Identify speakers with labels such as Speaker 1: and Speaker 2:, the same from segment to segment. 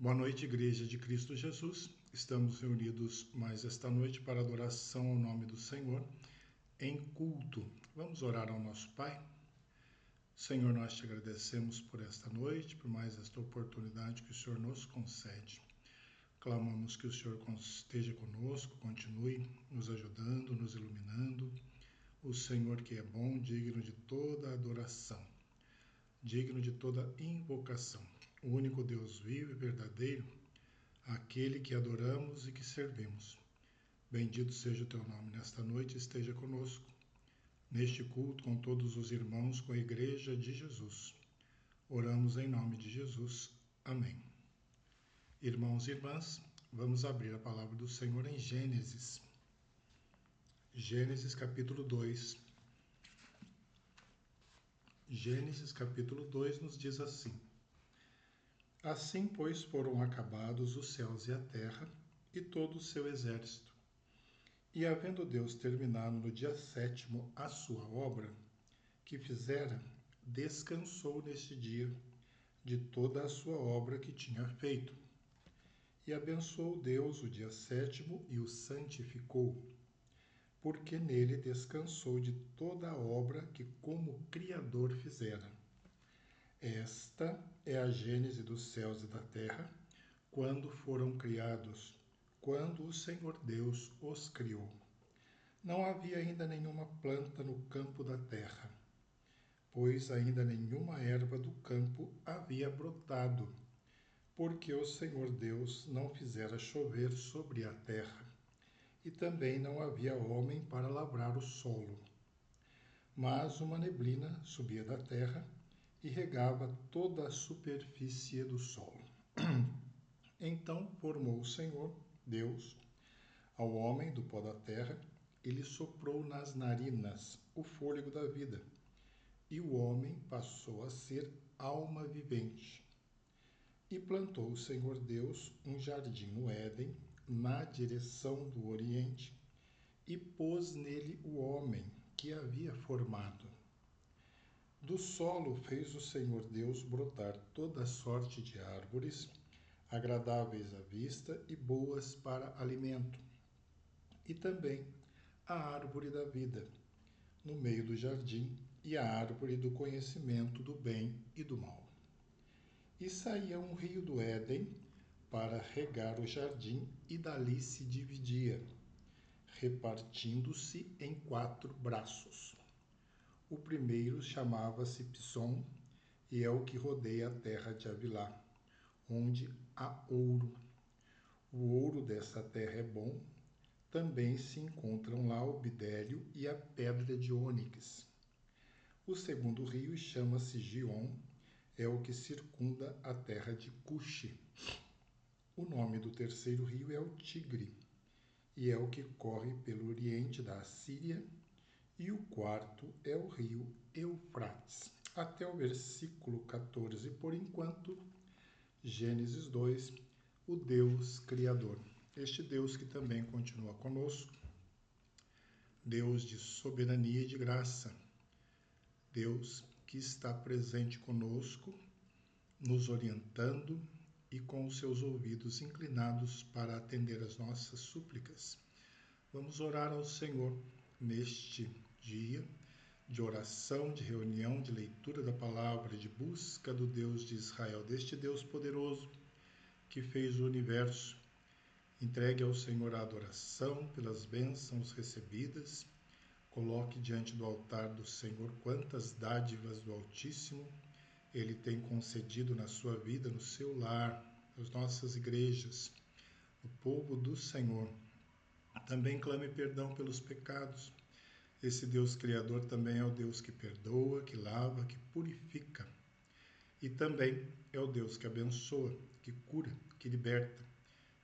Speaker 1: Boa noite, Igreja de Cristo Jesus. Estamos reunidos mais esta noite para adoração ao nome do Senhor em culto. Vamos orar ao nosso Pai? Senhor, nós te agradecemos por esta noite, por mais esta oportunidade que o Senhor nos concede. Clamamos que o Senhor esteja conosco, continue nos ajudando, nos iluminando. O Senhor que é bom, digno de toda adoração, digno de toda invocação. O único Deus vivo e verdadeiro, aquele que adoramos e que servimos. Bendito seja o teu nome nesta noite, esteja conosco, neste culto com todos os irmãos, com a Igreja de Jesus. Oramos em nome de Jesus. Amém. Irmãos e irmãs, vamos abrir a palavra do Senhor em Gênesis. Gênesis capítulo 2. Gênesis capítulo 2 nos diz assim: Assim, pois, foram acabados os céus e a terra, e todo o seu exército. E havendo Deus terminado no dia 7º a sua obra, que fizera, descansou neste dia de toda a sua obra que tinha feito. E abençoou Deus o dia 7º e o santificou, porque nele descansou de toda a obra que como Criador fizera. Esta é a gênese dos céus e da terra, quando foram criados, quando o Senhor Deus os criou. Não havia ainda nenhuma planta no campo da terra, pois ainda nenhuma erva do campo havia brotado, porque o Senhor Deus não fizera chover sobre a terra, e também não havia homem para lavrar o solo. Mas uma neblina subia da terra e regava toda a superfície do solo. Então formou o Senhor Deus ao homem do pó da terra, e lhe soprou nas narinas o fôlego da vida, e o homem passou a ser alma vivente. E plantou o Senhor Deus um jardim no Éden, na direção do Oriente, e pôs nele o homem que havia formado. Do solo fez o Senhor Deus brotar toda sorte de árvores, agradáveis à vista e boas para alimento, e também a árvore da vida, no meio do jardim, e a árvore do conhecimento do bem e do mal. E saía um rio do Éden para regar o jardim, e dali se dividia, repartindo-se em 4 braços. O primeiro chamava-se Pison, e é o que rodeia a terra de Havilá, onde há ouro. O ouro dessa terra é bom. Também se encontram lá o bidélio e a pedra de ônix. O segundo rio chama-se Gion, é o que circunda a terra de Cuxi. O nome do terceiro rio é o Tigre, e é o que corre pelo oriente da Assíria. E o quarto é o rio Eufrates. Até o versículo 14, por enquanto, Gênesis 2, o Deus Criador. Este Deus que também continua conosco, Deus de soberania e de graça, Deus que está presente conosco, nos orientando e com os seus ouvidos inclinados para atender as nossas súplicas. Vamos orar ao Senhor neste dia de oração, de reunião, de leitura da palavra, de busca do Deus de Israel, deste Deus poderoso que fez o universo. Entregue ao Senhor a adoração pelas bênçãos recebidas. Coloque diante do altar do Senhor quantas dádivas do Altíssimo Ele tem concedido na sua vida, no seu lar, nas nossas igrejas, o povo do Senhor. Também clame perdão pelos pecados. Esse Deus Criador também é o Deus que perdoa, que lava, que purifica. E também é o Deus que abençoa, que cura, que liberta,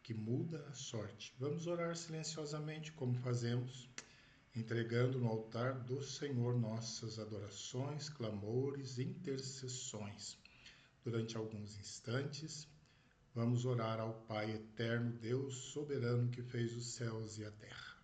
Speaker 1: que muda a sorte. Vamos orar silenciosamente, como fazemos, entregando no altar do Senhor nossas adorações, clamores, intercessões. Durante alguns instantes, vamos orar ao Pai eterno, Deus soberano que fez os céus e a terra.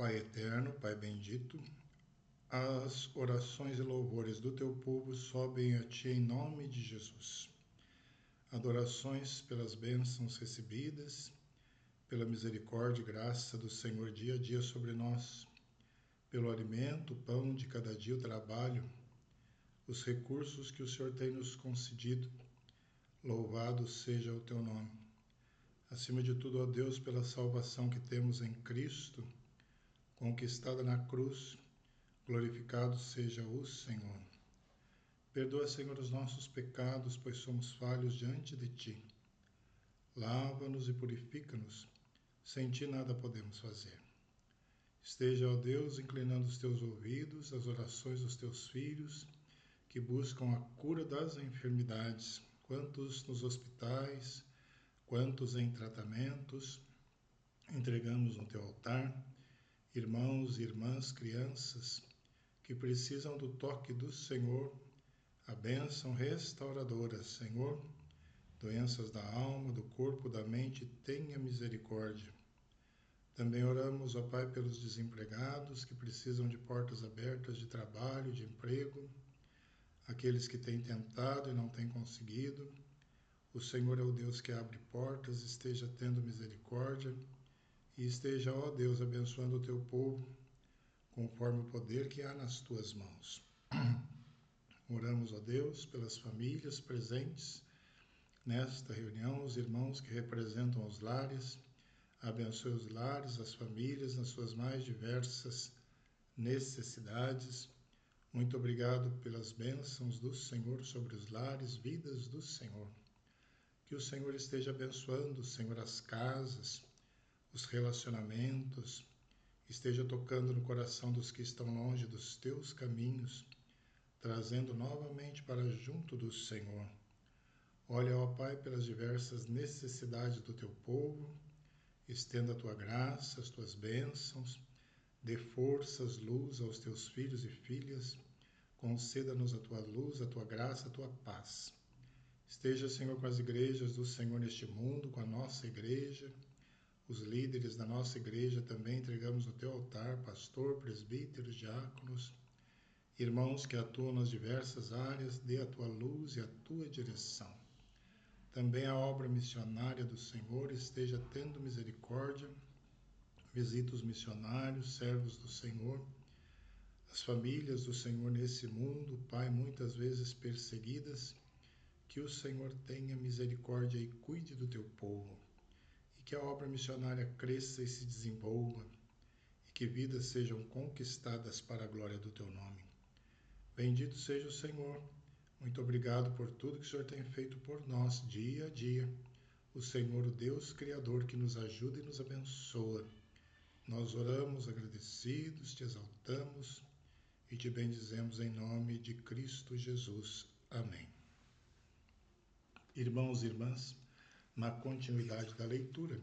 Speaker 1: Pai eterno, Pai bendito, as orações e louvores do teu povo sobem a ti em nome de Jesus. Adorações pelas bênçãos recebidas, pela misericórdia e graça do Senhor dia a dia sobre nós, pelo alimento, o pão de cada dia, o trabalho, os recursos que o Senhor tem nos concedido. Louvado seja o teu nome. Acima de tudo, ó Deus, pela salvação que temos em Cristo, conquistada na cruz, glorificado seja o Senhor. Perdoa, Senhor, os nossos pecados, pois somos falhos diante de ti. Lava-nos e purifica-nos. Sem ti nada podemos fazer. Esteja, ó Deus, inclinando os teus ouvidos às orações dos teus filhos, que buscam a cura das enfermidades, quantos nos hospitais, quantos em tratamentos. Entregamos no teu altar irmãos e irmãs, crianças, que precisam do toque do Senhor, a bênção restauradora. Senhor, doenças da alma, do corpo, da mente, tenha misericórdia. Também oramos, ó Pai, pelos desempregados que precisam de portas abertas de trabalho, de emprego, aqueles que têm tentado e não têm conseguido. O Senhor é o Deus que abre portas, esteja tendo misericórdia e esteja, ó Deus, abençoando o teu povo, conforme o poder que há nas tuas mãos. Oramos, ó Deus, pelas famílias presentes nesta reunião, os irmãos que representam os lares. Abençoe os lares, as famílias, nas suas mais diversas necessidades. Muito obrigado pelas bênçãos do Senhor sobre os lares, vidas do Senhor. Que o Senhor esteja abençoando, Senhor, as casas, os relacionamentos, esteja tocando no coração dos que estão longe dos teus caminhos, trazendo novamente para junto do Senhor. Olha, ó Pai, pelas diversas necessidades do teu povo, estenda a tua graça, as tuas bênçãos, dê forças, luz aos teus filhos e filhas, conceda-nos a tua luz, a tua graça, a tua paz. Esteja, Senhor, com as igrejas do Senhor neste mundo, com a nossa igreja, os líderes da nossa igreja também entregamos no teu altar, pastor, presbíteros, diáconos, irmãos que atuam nas diversas áreas, dê a tua luz e a tua direção. Também a obra missionária do Senhor esteja tendo misericórdia, visita os missionários, servos do Senhor, as famílias do Senhor nesse mundo, Pai, muitas vezes perseguidas, que o Senhor tenha misericórdia e cuide do teu povo, e que a obra missionária cresça e se desenvolva, e que vidas sejam conquistadas para a glória do teu nome. Bendito seja o Senhor. Muito obrigado por tudo que o Senhor tem feito por nós, dia a dia. O Senhor, o Deus Criador, que nos ajuda e nos abençoa. Nós oramos agradecidos, te exaltamos e te bendizemos em nome de Cristo Jesus. Amém. Irmãos e irmãs, na continuidade da leitura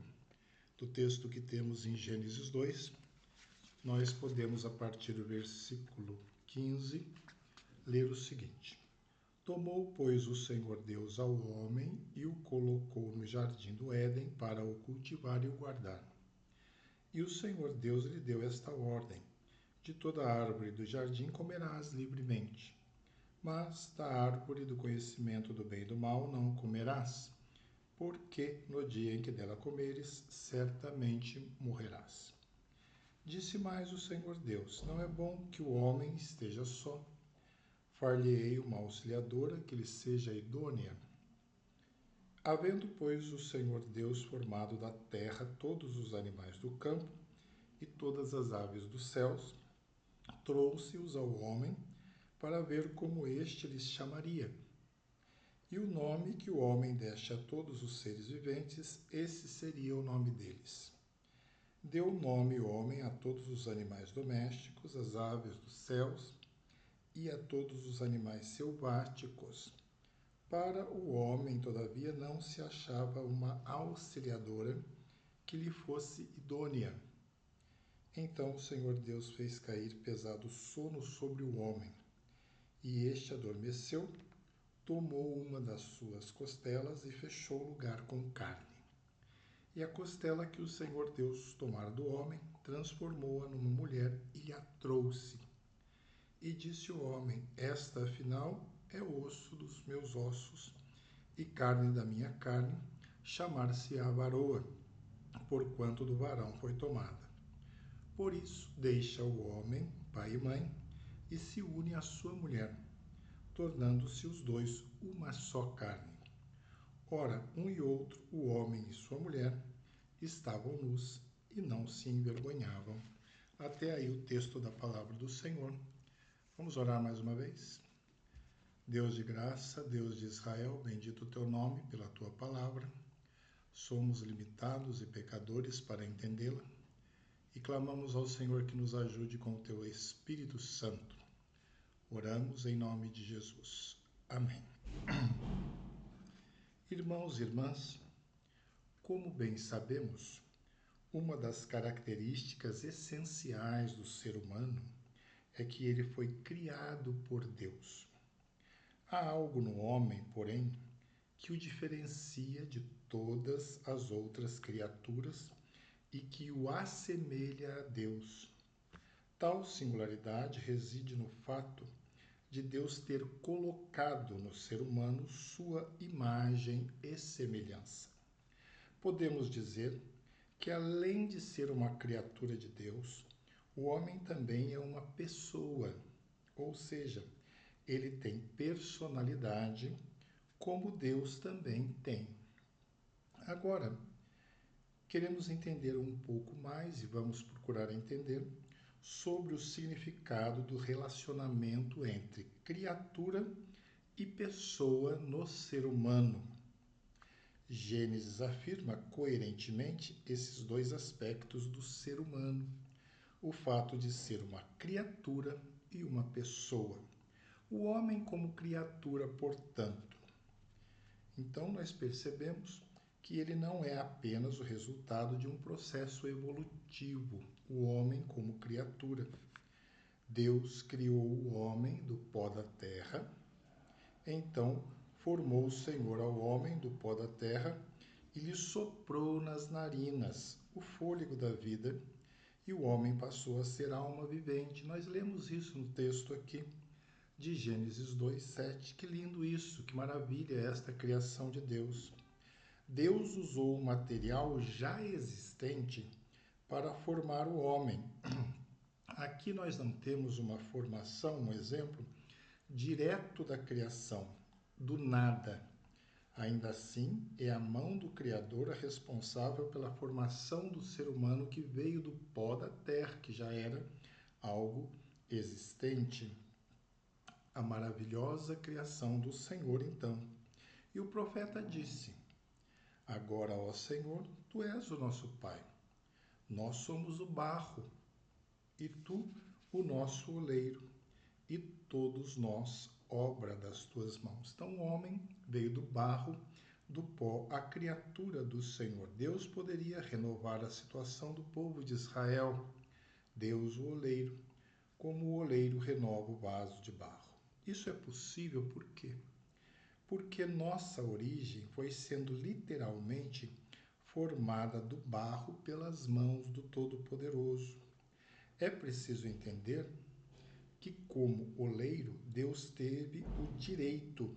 Speaker 1: do texto que temos em Gênesis 2, nós podemos, a partir do versículo 15, ler o seguinte: Tomou, pois, o Senhor Deus ao homem e o colocou no jardim do Éden para o cultivar e o guardar. E o Senhor Deus lhe deu esta ordem: De toda a árvore do jardim comerás livremente, mas da árvore do conhecimento do bem e do mal não comerás, porque no dia em que dela comeres, certamente morrerás. Disse mais o Senhor Deus: Não é bom que o homem esteja só. Far-lhe-ei uma auxiliadora que lhe seja idônea. Havendo, pois, o Senhor Deus formado da terra todos os animais do campo e todas as aves dos céus, trouxe-os ao homem para ver como este lhes chamaria. E o nome que o homem deste a todos os seres viventes, esse seria o nome deles. Deu nome o homem a todos os animais domésticos, às aves dos céus e a todos os animais selváticos. Para o homem, todavia, não se achava uma auxiliadora que lhe fosse idônea. Então o Senhor Deus fez cair pesado sono sobre o homem, e este adormeceu, tomou uma das suas costelas e fechou o lugar com carne. E a costela que o Senhor Deus tomara do homem, transformou-a numa mulher e a trouxe. E disse o homem: esta, afinal, é osso dos meus ossos e carne da minha carne, chamar-se-á varoa, porquanto do varão foi tomada. Por isso, deixa o homem, pai e mãe, e se une à sua mulher, tornando-se os dois uma só carne. Ora, um e outro, o homem e sua mulher, estavam nus e não se envergonhavam. Até aí o texto da palavra do Senhor. Vamos orar mais uma vez? Deus de graça, Deus de Israel, bendito o teu nome pela tua palavra. Somos limitados e pecadores para entendê-la e clamamos ao Senhor que nos ajude com o teu Espírito Santo. Oramos em nome de Jesus. Amém. Irmãos e irmãs, como bem sabemos, uma das características essenciais do ser humano é que ele foi criado por Deus. Há algo no homem, porém, que o diferencia de todas as outras criaturas e que o assemelha a Deus. Tal singularidade reside no fato de Deus ter colocado no ser humano sua imagem e semelhança. Podemos dizer que, além de ser uma criatura de Deus, o homem também é uma pessoa, ou seja, ele tem personalidade, como Deus também tem. Agora, queremos entender um pouco mais e vamos procurar entender sobre o significado do relacionamento entre criatura e pessoa no ser humano. Gênesis afirma coerentemente esses dois aspectos do ser humano, o fato de ser uma criatura e uma pessoa. O homem como criatura, portanto. Então, nós percebemos que ele não é apenas o resultado de um processo evolutivo, o homem como criatura. Deus criou o homem do pó da terra, então formou o Senhor ao homem do pó da terra e lhe soprou nas narinas o fôlego da vida, e o homem passou a ser alma vivente. Nós lemos isso no texto aqui de Gênesis 2:7. Que lindo isso, que maravilha esta criação de Deus. Deus usou o material já existente para formar o homem. Aqui nós não temos uma formação, um exemplo direto da criação, do nada. Ainda assim, é a mão do Criador a responsável pela formação do ser humano que veio do pó da terra, que já era algo existente. A maravilhosa criação do Senhor, então. E o profeta disse: agora, ó Senhor, tu és o nosso Pai. Nós somos o barro, e tu o nosso oleiro, e todos nós obra das tuas mãos. Então o homem veio do barro, do pó, a criatura do Senhor. Deus poderia renovar a situação do povo de Israel. Deus, o oleiro, como o oleiro renova o vaso de barro. Isso é possível por quê? Porque nossa origem foi sendo literalmente formada do barro pelas mãos do Todo-Poderoso. É preciso entender que, como oleiro, Deus teve o direito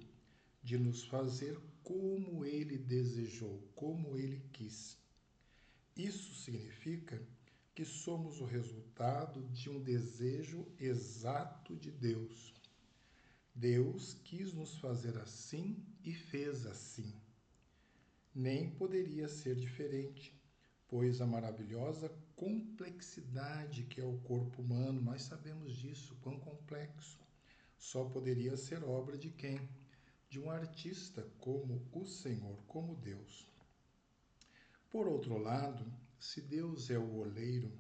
Speaker 1: de nos fazer como Ele desejou, como Ele quis. Isso significa que somos o resultado de um desejo exato de Deus. Deus quis nos fazer assim e fez assim. Nem poderia ser diferente, pois a maravilhosa complexidade que é o corpo humano, nós sabemos disso, quão complexo, só poderia ser obra de quem? De um artista como o Senhor, como Deus. Por outro lado, se Deus é o oleiro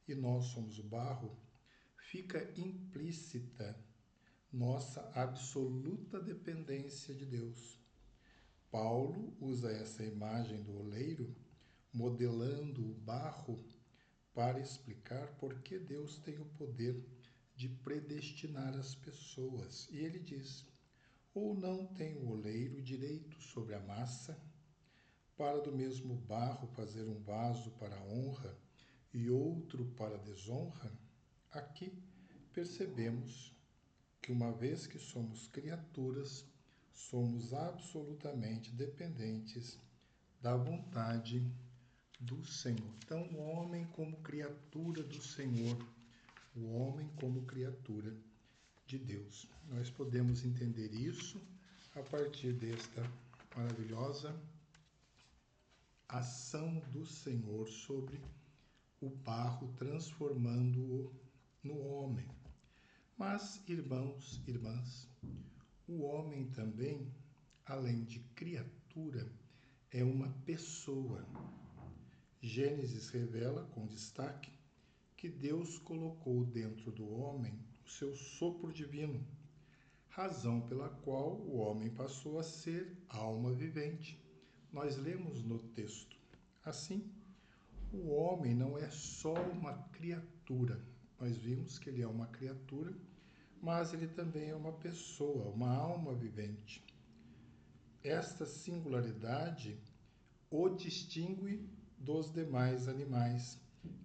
Speaker 1: e nós somos o barro, fica implícita nossa absoluta dependência de Deus. Paulo usa essa imagem do oleiro, modelando o barro, para explicar por que Deus tem o poder de predestinar as pessoas. E ele diz: ou não tem o oleiro direito sobre a massa, para do mesmo barro fazer um vaso para a honra e outro para a desonra? Aqui percebemos que uma vez que somos criaturas, somos absolutamente dependentes da vontade do Senhor. Então, o homem como criatura do Senhor, o homem como criatura de Deus. Nós podemos entender isso a partir desta maravilhosa ação do Senhor sobre o barro, transformando-o no homem. Mas, irmãos, irmãs, o homem também, além de criatura, é uma pessoa. Gênesis revela, com destaque, que Deus colocou dentro do homem o seu sopro divino, razão pela qual o homem passou a ser alma vivente. Nós lemos no texto. Assim, o homem não é só uma criatura. Nós vimos que ele é uma criatura, mas ele também é uma pessoa, uma alma vivente. Esta singularidade o distingue dos demais animais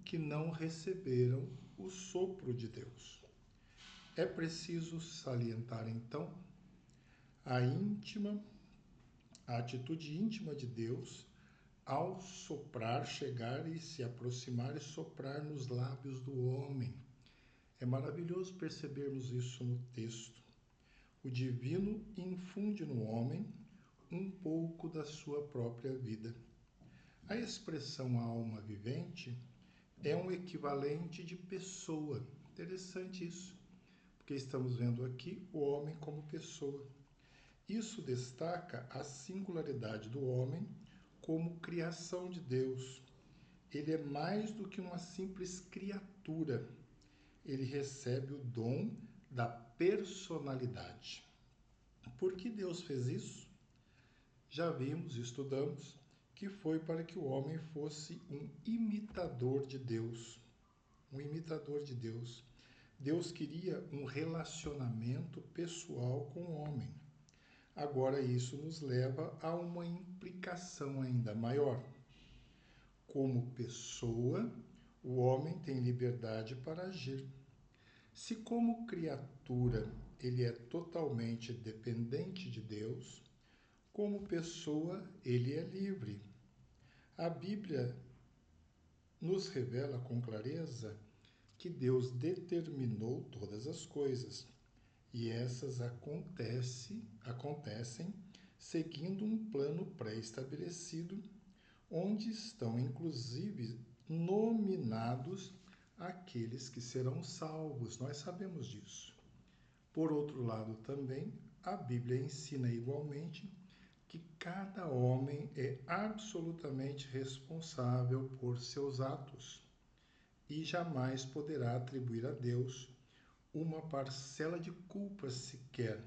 Speaker 1: que não receberam o sopro de Deus. É preciso salientar, então, a atitude íntima de Deus ao soprar, chegar e se aproximar e soprar nos lábios do homem. É maravilhoso percebermos isso no texto. O divino infunde no homem um pouco da sua própria vida. A expressão alma vivente é um equivalente de pessoa. Interessante isso, porque estamos vendo aqui o homem como pessoa. Isso destaca a singularidade do homem como criação de Deus. Ele é mais do que uma simples criatura. Ele recebe o dom da personalidade. Por que Deus fez isso? Já vimos, estudamos, que foi para que o homem fosse um imitador de Deus. Um imitador de Deus. Deus queria um relacionamento pessoal com o homem. Agora isso nos leva a uma implicação ainda maior. Como pessoa, o homem tem liberdade para agir. Se como criatura ele é totalmente dependente de Deus, como pessoa ele é livre. A Bíblia nos revela com clareza que Deus determinou todas as coisas e essas acontecem seguindo um plano pré-estabelecido, onde estão inclusive nominados aqueles que serão salvos. Nós sabemos disso. Por outro lado, também, a Bíblia ensina igualmente que cada homem é absolutamente responsável por seus atos e jamais poderá atribuir a Deus uma parcela de culpa sequer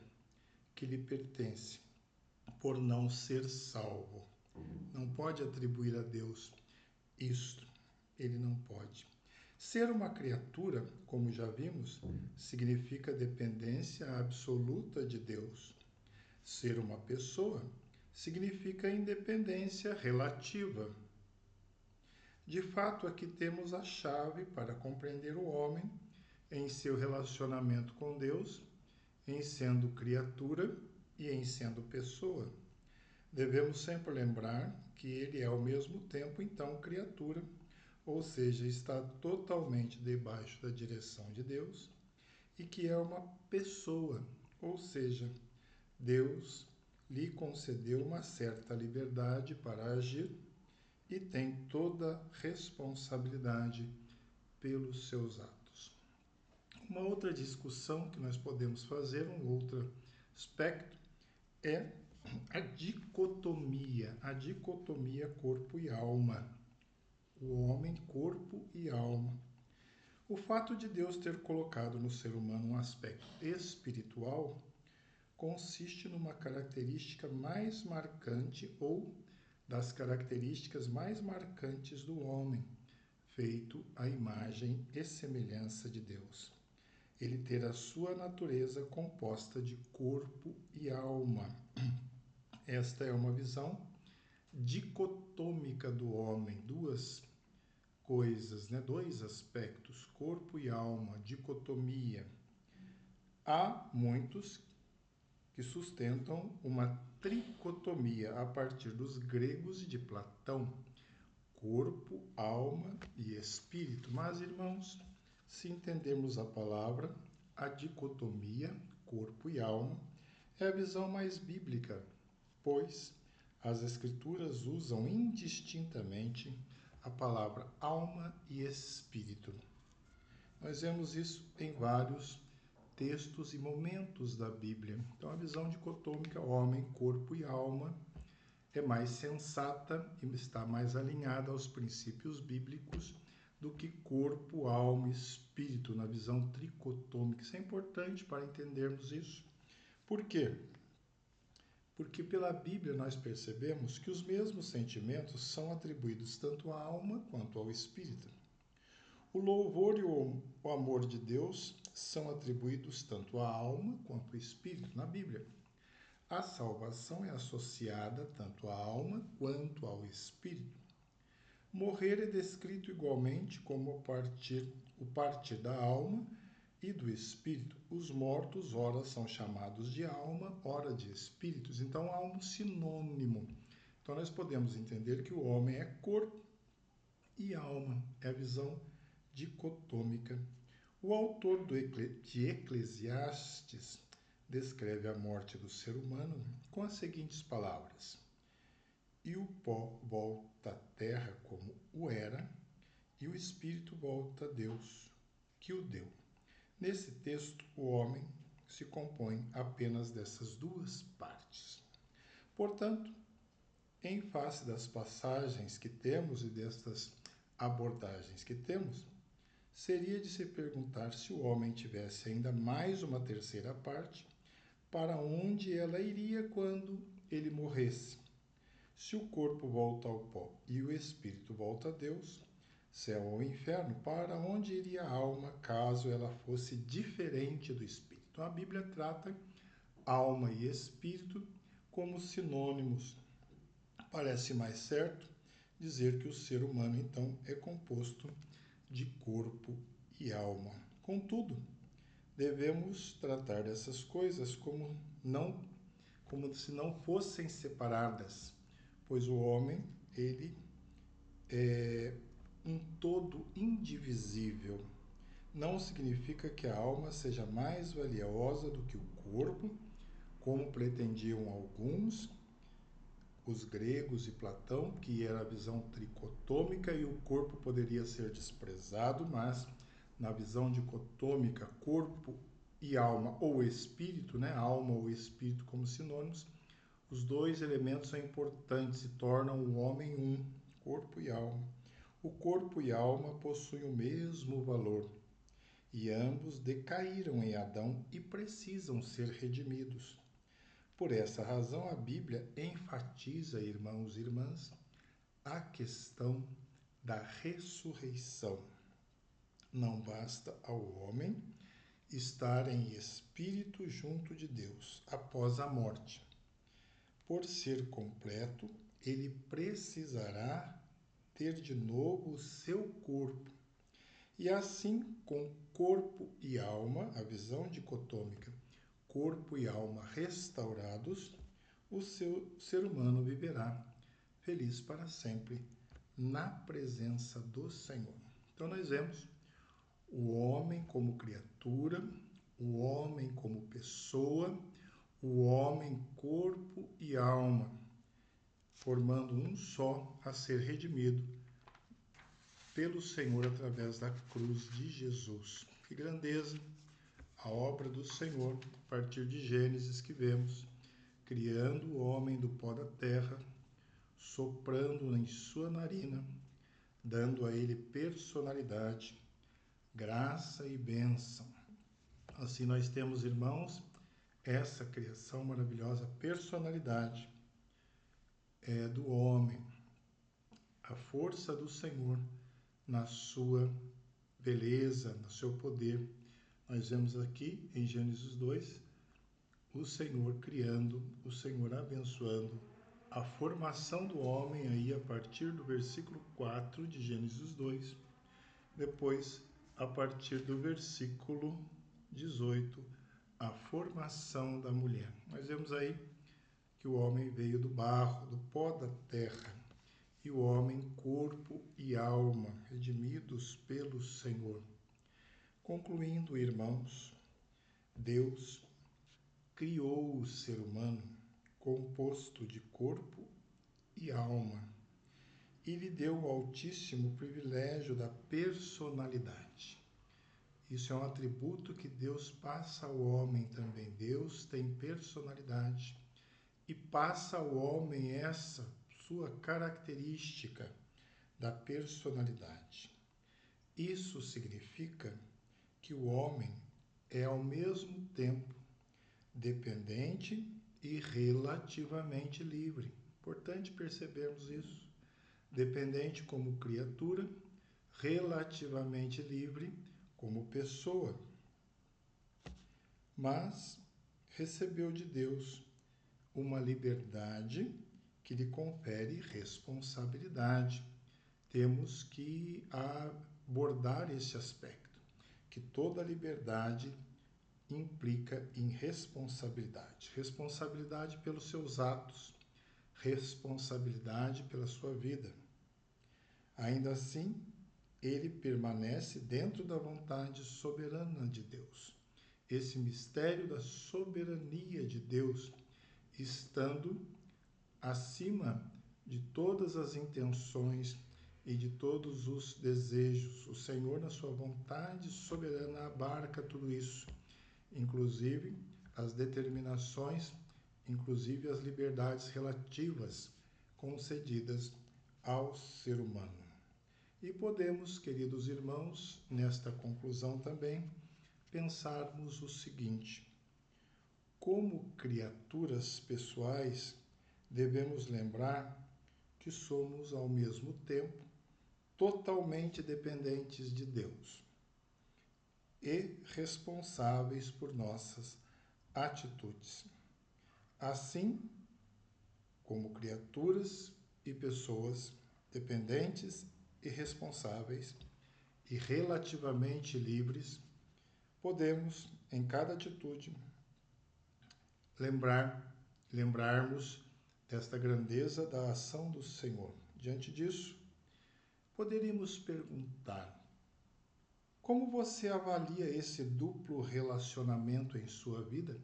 Speaker 1: que lhe pertence por não ser salvo. Não pode atribuir a Deus isto. Ele não pode. Ser uma criatura, como já vimos, significa dependência absoluta de Deus. Ser uma pessoa significa independência relativa. De fato, aqui temos a chave para compreender o homem em seu relacionamento com Deus, em sendo criatura e em sendo pessoa. Devemos sempre lembrar que ele é ao mesmo tempo, então, criatura, ou seja, está totalmente debaixo da direção de Deus, e que é uma pessoa, ou seja, Deus lhe concedeu uma certa liberdade para agir e tem toda responsabilidade pelos seus atos. Uma outra discussão que nós podemos fazer, um outro aspecto, é a dicotomia corpo e alma. O homem, corpo e alma. O fato de Deus ter colocado no ser humano um aspecto espiritual consiste numa característica mais marcante ou das características mais marcantes do homem, feito à imagem e semelhança de Deus. Ele ter a sua natureza composta de corpo e alma. Esta é uma visão dicotômica do homem, duas coisas, né? Dois aspectos, corpo e alma, dicotomia. Há muitos que sustentam uma tricotomia a partir dos gregos e de Platão, corpo, alma e espírito. Mas, irmãos, se entendermos a palavra, a dicotomia, corpo e alma, é a visão mais bíblica, pois as Escrituras usam indistintamente a palavra alma e espírito. Nós vemos isso em vários textos e momentos da Bíblia. Então, a visão dicotômica, homem, corpo e alma, é mais sensata e está mais alinhada aos princípios bíblicos do que corpo, alma e espírito, na visão tricotômica. Isso é importante para entendermos isso. Por quê? Porque pela Bíblia nós percebemos que os mesmos sentimentos são atribuídos tanto à alma quanto ao espírito. O louvor e o amor de Deus são atribuídos tanto à alma quanto ao espírito na Bíblia. A salvação é associada tanto à alma quanto ao espírito. Morrer é descrito igualmente como o partir da alma e do espírito. Os mortos, ora são chamados de alma, ora de espíritos. Então há um sinônimo. Então nós podemos entender que o homem é corpo e alma. É a visão dicotômica. O autor de Eclesiastes descreve a morte do ser humano com as seguintes palavras: e o pó volta à terra como o era, e o espírito volta a Deus, que o deu. Nesse texto, o homem se compõe apenas dessas duas partes. Portanto, em face das passagens que temos e destas abordagens que temos, seria de se perguntar se o homem tivesse ainda mais uma terceira parte, para onde ela iria quando ele morresse. Se o corpo volta ao pó e o espírito volta a Deus, céu ou inferno, para onde iria a alma caso ela fosse diferente do espírito? Então, a Bíblia trata alma e espírito como sinônimos. Parece mais certo dizer que o ser humano, então, é composto de corpo e alma. Contudo, devemos tratar dessas coisas como se não fossem separadas, pois o homem, ele é um todo indivisível. Não significa que a alma seja mais valiosa do que o corpo, como pretendiam alguns, os gregos e Platão, que era a visão tricotômica e o corpo poderia ser desprezado, mas na visão dicotômica, corpo e alma ou espírito, né? Alma ou espírito como sinônimos, os dois elementos são importantes e tornam o homem um, corpo e alma. O corpo e a alma possuem o mesmo valor e ambos decaíram em Adão e precisam ser redimidos. Por essa razão, a Bíblia enfatiza, irmãos e irmãs, a questão da ressurreição. Não basta ao homem estar em espírito junto de Deus após a morte. Por ser completo, ele precisará ter de novo o seu corpo. E assim, com corpo e alma, a visão dicotômica, corpo e alma restaurados, o seu ser humano viverá feliz para sempre na presença do Senhor. Então nós vemos o homem como criatura, o homem como pessoa, o homem corpo e alma, formando um só a ser redimido pelo Senhor através da cruz de Jesus. Que grandeza a obra do Senhor, a partir de Gênesis que vemos, criando o homem do pó da terra, soprando em sua narina, dando a ele personalidade, graça e bênção. Assim nós temos, irmãos, essa criação maravilhosa, personalidade do homem, a força do Senhor na sua beleza, no seu poder. Nós vemos aqui em Gênesis 2, o Senhor criando, o Senhor abençoando a formação do homem aí a partir do versículo 4 de Gênesis 2, depois a partir do versículo 18, a formação da mulher. Nós vemos aí que o homem veio do barro, do pó da terra, e o homem corpo e alma, redimidos pelo Senhor. Concluindo, irmãos, Deus criou o ser humano composto de corpo e alma e lhe deu o altíssimo privilégio da personalidade. Isso é um atributo que Deus passa ao homem também. Deus tem personalidade e passa ao homem essa sua característica da personalidade. Isso significa que o homem é ao mesmo tempo dependente e relativamente livre. Importante percebermos isso. Dependente como criatura, relativamente livre como pessoa. Mas recebeu de Deus uma liberdade que lhe confere responsabilidade. Temos que abordar esse aspecto, que toda liberdade implica em responsabilidade. Responsabilidade pelos seus atos, responsabilidade pela sua vida. Ainda assim, ele permanece dentro da vontade soberana de Deus. Esse mistério da soberania de Deus, estando acima de todas as intenções e de todos os desejos. O Senhor, na sua vontade soberana, abarca tudo isso, inclusive as determinações, inclusive as liberdades relativas concedidas ao ser humano. E podemos, queridos irmãos, nesta conclusão também, pensarmos o seguinte: como criaturas pessoais, devemos lembrar que somos, ao mesmo tempo, totalmente dependentes de Deus e responsáveis por nossas atitudes. Assim, como criaturas e pessoas dependentes e responsáveis e relativamente livres, podemos, em cada atitude, lembrarmos desta grandeza da ação do Senhor. Diante disso, poderíamos perguntar: como você avalia esse duplo relacionamento em sua vida,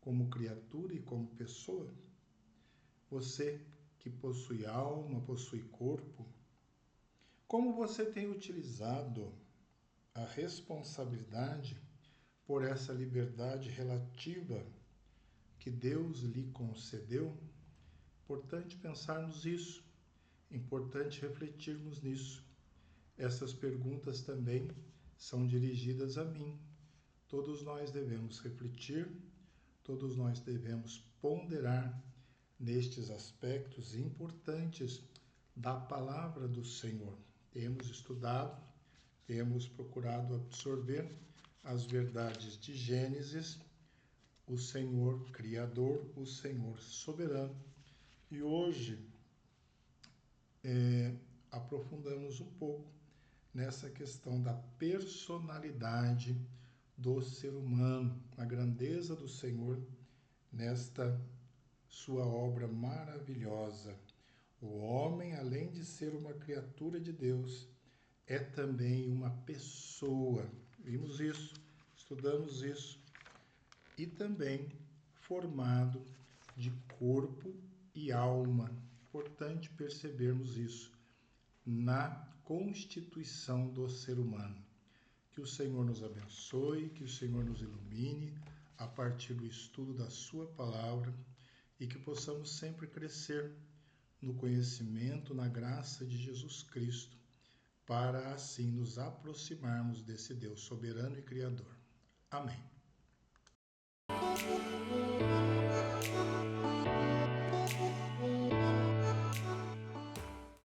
Speaker 1: como criatura e como pessoa? Você que possui alma, possui corpo, como você tem utilizado a responsabilidade por essa liberdade relativa que Deus lhe concedeu? Importante pensarmos isso, importante refletirmos nisso. Essas perguntas também são dirigidas a mim. Todos nós devemos refletir, todos nós devemos ponderar nestes aspectos importantes da palavra do Senhor. Temos estudado, temos procurado absorver as verdades de Gênesis, o Senhor Criador, o Senhor Soberano. E hoje aprofundamos um pouco nessa questão da personalidade do ser humano, a grandeza do Senhor nesta sua obra maravilhosa. O homem, além de ser uma criatura de Deus, é também uma pessoa. Vimos isso, estudamos isso. E também formado de corpo e alma. Importante percebermos isso na constituição do ser humano. Que o Senhor nos abençoe, que o Senhor nos ilumine a partir do estudo da sua palavra e que possamos sempre crescer no conhecimento, na graça de Jesus Cristo, para assim nos aproximarmos desse Deus soberano e criador. Amém.